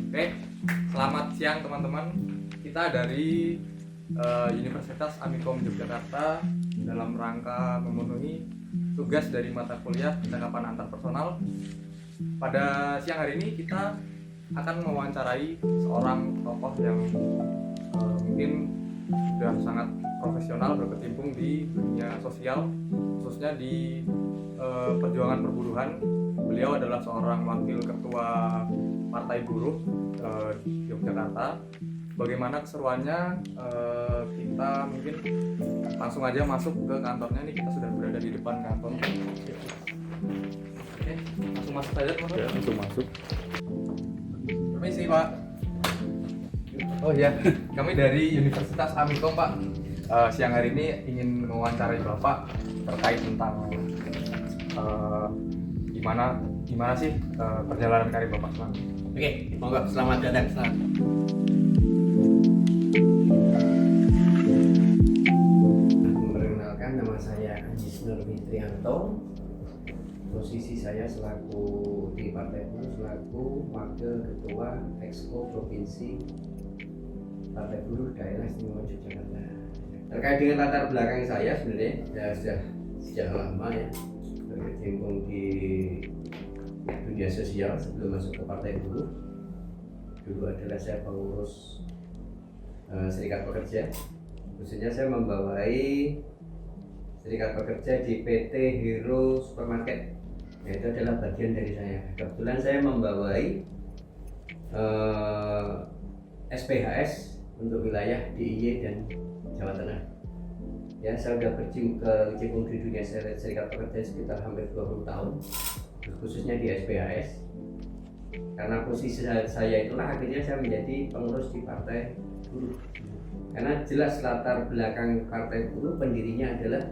Oke, selamat siang teman-teman. Kita dari Universitas Amikom Yogyakarta dalam rangka memenuhi tugas dari mata kuliah percakapan antarpersonal. Pada siang hari ini kita akan mewawancarai seorang tokoh yang mungkin sudah sangat profesional berkecimpung di dunia sosial, khususnya di perjuangan perburuhan. Beliau adalah seorang wakil ketua Partai Buruh Yogyakarta. Bagaimana keseruannya? Kita mungkin langsung aja masuk ke kantornya. Nih kita sudah berada di depan kantor. Oke, langsung masuk saja teman-teman. Ya, langsung masuk. Permisi Pak. Oh ya, kami dari Universitas Amikom Pak. Siang hari ini ingin mewawancarai Bapak terkait tentang gimana sih perjalanan karir Bapak selama ini. Oke, monggo selamat datang. Perkenalkan, nama saya Anjis Nur Fitrianto. Posisi saya selaku di Partai Buruh selaku wakil ketua Exco Provinsi Partai Buruh Daerah Istimewa Yogyakarta. Terkait dengan latar belakang saya sebenarnya sudah sejak lama ya berkecimpung di dunia sosial sebelum masuk ke Partai Buruh. Dulu adalah saya pengurus serikat pekerja, khususnya saya membawai serikat pekerja di PT Hero Supermarket. Itu adalah bagian dari saya. Kebetulan saya membawai SPHS untuk wilayah DIY dan Jawa Tengah. Ya, saya sudah berkecimpung di dunia serikat pekerja sekitar hampir 20 tahun, khususnya di SPHS. Karena posisi saya itulah akhirnya saya menjadi pengurus di Partai Buruh. Karena jelas latar belakang Partai Buruh pendirinya adalah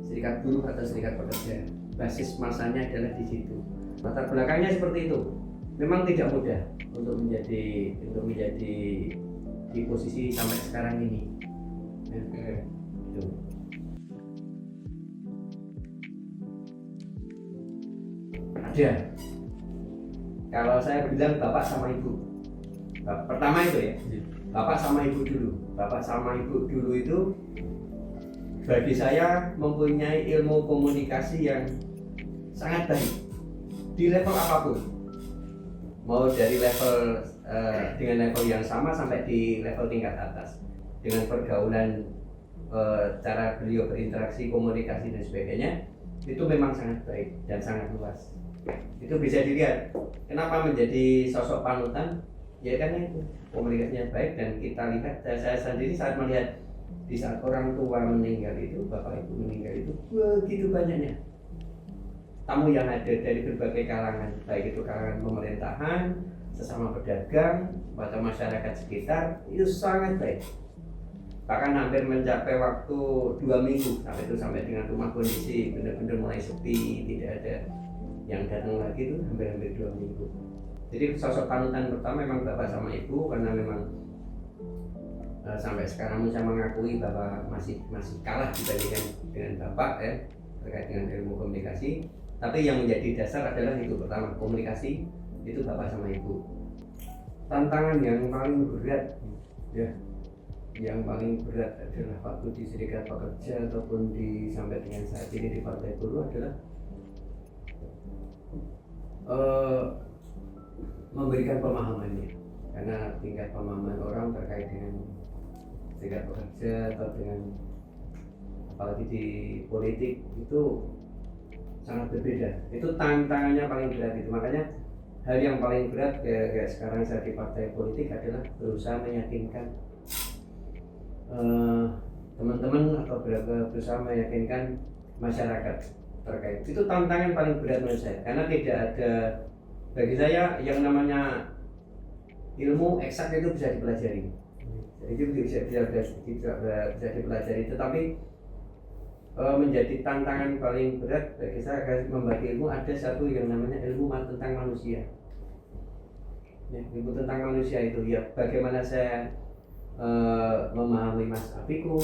serikat buruh atau serikat pekerja. Basis masanya adalah di situ. Latar belakangnya seperti itu. Memang tidak mudah untuk menjadi di posisi sampai sekarang ini. Ya, gitu. Ada. Kalau saya bilang bapak sama ibu, pertama itu ya, bapak sama ibu dulu. Bapak sama ibu dulu itu bagi saya mempunyai ilmu komunikasi yang sangat baik di level apapun, mau dari level dengan level yang sama sampai di level tingkat atas, dengan pergaulan cara beliau berinteraksi, komunikasi dan sebagainya itu memang sangat baik dan sangat luas. Itu bisa dilihat kenapa menjadi sosok panutan, ya karena itu komunikasinya baik. Dan kita lihat, saya sendiri saat melihat di saat orang tua meninggal itu, bapak ibu meninggal itu begitu banyaknya tamu yang ada dari berbagai kalangan, baik itu kalangan pemerintahan, sesama pedagang, atau masyarakat sekitar, itu sangat baik. Bahkan hampir mencapai waktu 2 minggu sampai dengan rumah kondisi benar-benar mulai sepi, tidak ada yang datang lagi, itu hampir 2 minggu. Jadi sosok panutan pertama memang bapak sama ibu, karena memang sampai sekarang saya mengakui bahwa masih kalah dibandingkan dengan bapak ya, terkait dengan ilmu komunikasi. Tapi yang menjadi dasar adalah itu, pertama komunikasi, itu bapak sama ibu. Tantangan yang paling berat ya, yang paling berat adalah waktu di serikat pekerja ataupun sampai dengan saat ini di Partai Buruh adalah memberikan pemahamannya, karena tingkat pemahaman orang terkait dengan serikat pekerja atau dengan apalagi di politik itu sangat berbeda. Itu tantangannya paling berat itu. Makanya hal yang paling berat kayak sekarang saya di partai politik adalah berusaha meyakinkan teman-teman atau berusaha meyakinkan masyarakat terkait. Itu tantangan paling berat menurut saya, karena tidak ada, bagi saya yang namanya ilmu eksak itu bisa dipelajari. Itu bisa dipelajari, tetapi menjadi tantangan paling berat bagi saya membagi ilmu, ada satu yang namanya ilmu tentang manusia. Ya, ilmu tentang manusia itu ya, bagaimana saya memahami Mas Apiku,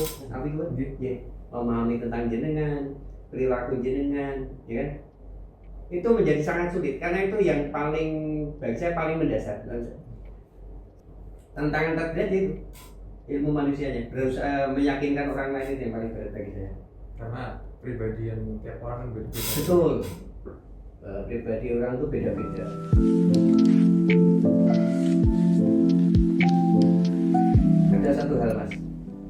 ya, memahami tentang jenengan, perilaku jenengan, ya kan? Itu menjadi sangat sulit, karena itu yang paling, bagi saya paling mendasar. tantangan terberat itu ilmu manusianya, berusaha meyakinkan orang lain itu yang paling berat bagi saya. Karena pribadian tiap orang kan berbeda. Betul. Pribadi orang tuh beda-beda. Ada satu hal mas,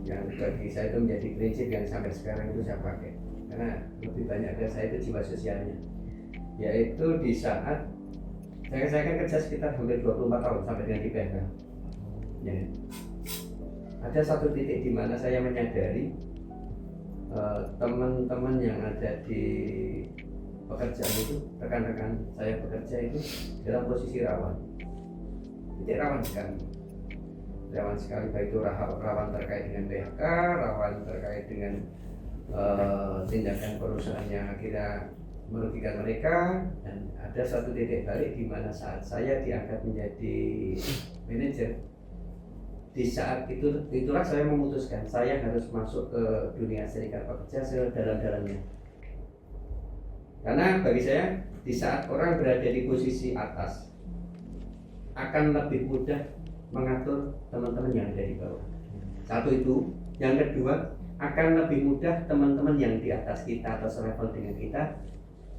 yang bagi saya itu menjadi prinsip yang sampai sekarang itu saya pakai, karena lebih banyak dari saya itu jiwa sosialnya, yaitu di saat saya kan kerja sekitar hampir 24 tahun sampai dengan di PHK. Ya. Ada satu titik di mana saya menyadari teman-teman yang ada di pekerjaan itu, rekan-rekan saya bekerja itu dalam posisi rawan. Titik rawan sekali, baik itu rawan terkait dengan PHK, rawan terkait dengan tindakan perusahaan yang akhirnya merugikan mereka. Dan ada satu titik balik di mana saat saya diangkat menjadi manajer, di saat itulah saya memutuskan saya harus masuk ke dunia serikat pekerja sedalam-dalamnya. Karena bagi saya, di saat orang berada di posisi atas akan lebih mudah mengatur teman-teman yang ada di bawah. Satu itu, yang kedua akan lebih mudah teman-teman yang di atas kita atau selevel dengan kita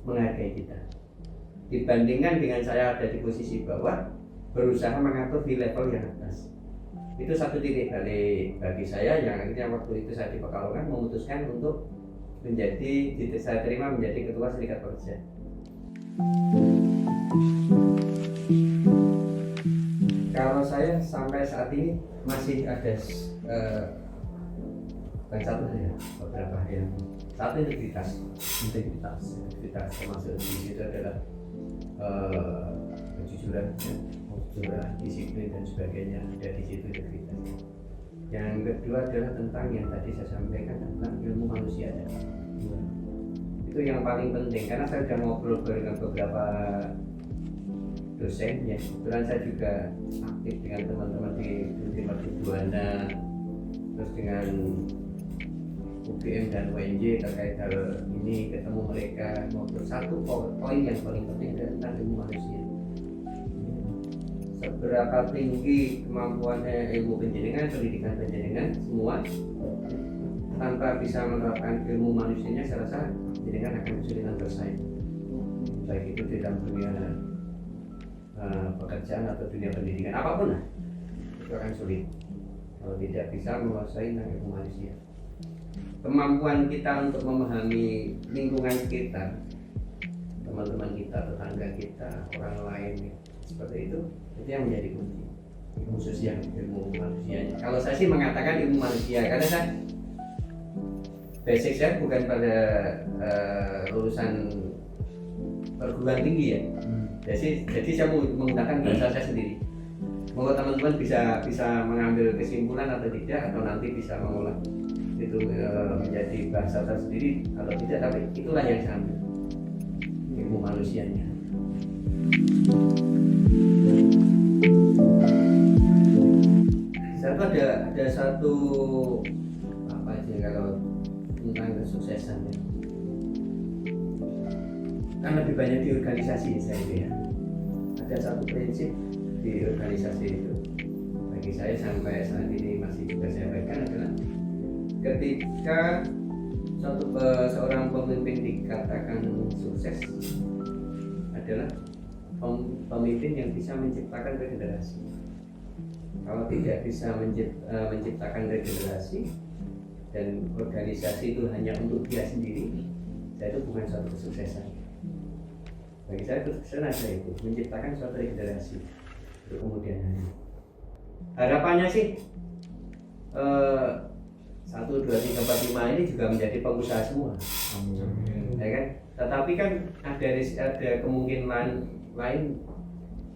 menghargai kita, dibandingkan dengan saya ada di posisi bawah berusaha mengatur di level yang atas. Itu satu titik balik bagi saya yang akhirnya waktu itu saya di Pekalongan memutuskan untuk saya terima menjadi ketua serikat pekerja. Kalau saya sampai saat ini masih ada satu ya, beberapa yang satu integritas termasuk di situ adalah kejujuran, disiplin dan sebagainya, ada di situ integritas. Yang kedua adalah tentang yang tadi saya sampaikan tentang ilmu manusia. Itu yang paling penting karena saya sudah ngobrol dengan beberapa dosen ya. Kebetulan saya juga aktif dengan teman-teman di Mercu Buana, terus dengan UGM dan UNJ terkait hal ini, ketemu mereka ngobrol. Satu poin yang paling penting adalah tentang ilmu manusia. Seberapa tinggi kemampuannya ilmu penjaringan, pendidikan penjaringan semua, tanpa bisa menerapkan ilmu manusianya, saya rasa penjaringan akan kesulitan bersaing, baik itu di dalam dunia pekerjaan atau dunia pendidikan apapun lah, itu akan sulit kalau tidak bisa menguasai tentang ilmu manusia. Kemampuan kita untuk memahami lingkungan sekitar, teman-teman kita, tetangga kita, orang lain seperti itu yang menjadi kunci. Ilmu sosial, ilmu manusianya. Kalau saya sih mengatakan ilmu manusia karena saya basic saya bukan pada lulusan perguruan tinggi ya. Jadi saya menggunakan bahasa saya sendiri. Moga teman-teman bisa mengambil kesimpulan atau tidak, atau nanti bisa mengolah itu menjadi bahasa tersendiri atau tidak, tapi itulah yang saya ambil, ilmu manusianya. Satu ada satu apa aja kalau tentang kesuksesan ya. Kan lebih banyak di organisasi saya ya. Ada satu prinsip di organisasi itu bagi saya sampai saat ini masih juga saya pegang adalah ketika seorang pemimpin dikatakan sukses adalah pemimpin yang bisa menciptakan regenerasi. Kalau tidak bisa menciptakan regenerasi dan organisasi itu hanya untuk dia sendiri, saya itu bukan suatu kesuksesan. Bagi saya kesuksesan ada itu, menciptakan suatu regenerasi untuk kemudian hari. Harapannya sih 1, 2, 3, 4, 5 ini juga menjadi pengusaha semua. Ya kan? Tetapi kan ada kemungkinan lain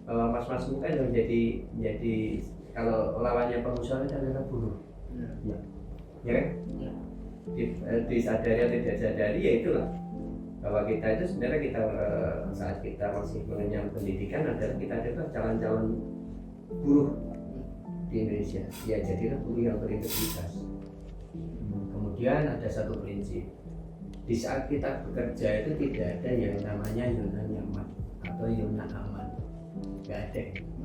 bahwa mas-mas kan menjadi kalau lawannya pengusaha itu adalah buruh. Ya kan? Disadari atau tidak sadari ya itulah bahwa kita itu sebenarnya kita saat kita masih mengenyam pendidikan adalah kita adalah calon-calon buruh di Indonesia. Ya jadilah buruh yang berintegritas. Kemudian ada satu prinsip, di saat kita bekerja itu tidak ada yang namanya zona nyaman atau zona aman, nggak ada.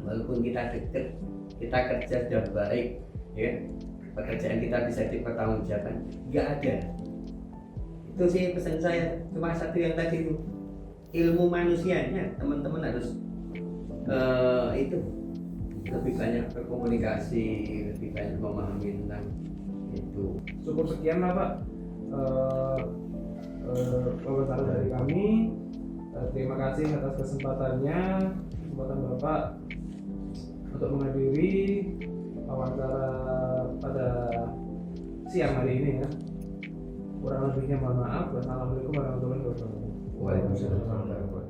Walaupun kita dekat kita kerja sudah baik, ya pekerjaan kita bisa dipertanggungjawabkan, nggak ada. Itu sih pesan saya, cuma satu yang tadi itu, ilmu manusianya teman-teman harus itu lebih banyak berkomunikasi, lebih banyak memahami tentang itu. Cukup sekian lah Pak wawancara dari kami. Terima kasih atas kesempatan Bapak untuk menghadiri wawancara pada siang hari ini ya. Kurang lebihnya mohon maaf. Wassalamualaikum warahmatullahi wabarakatuh. Waalaikumsalam.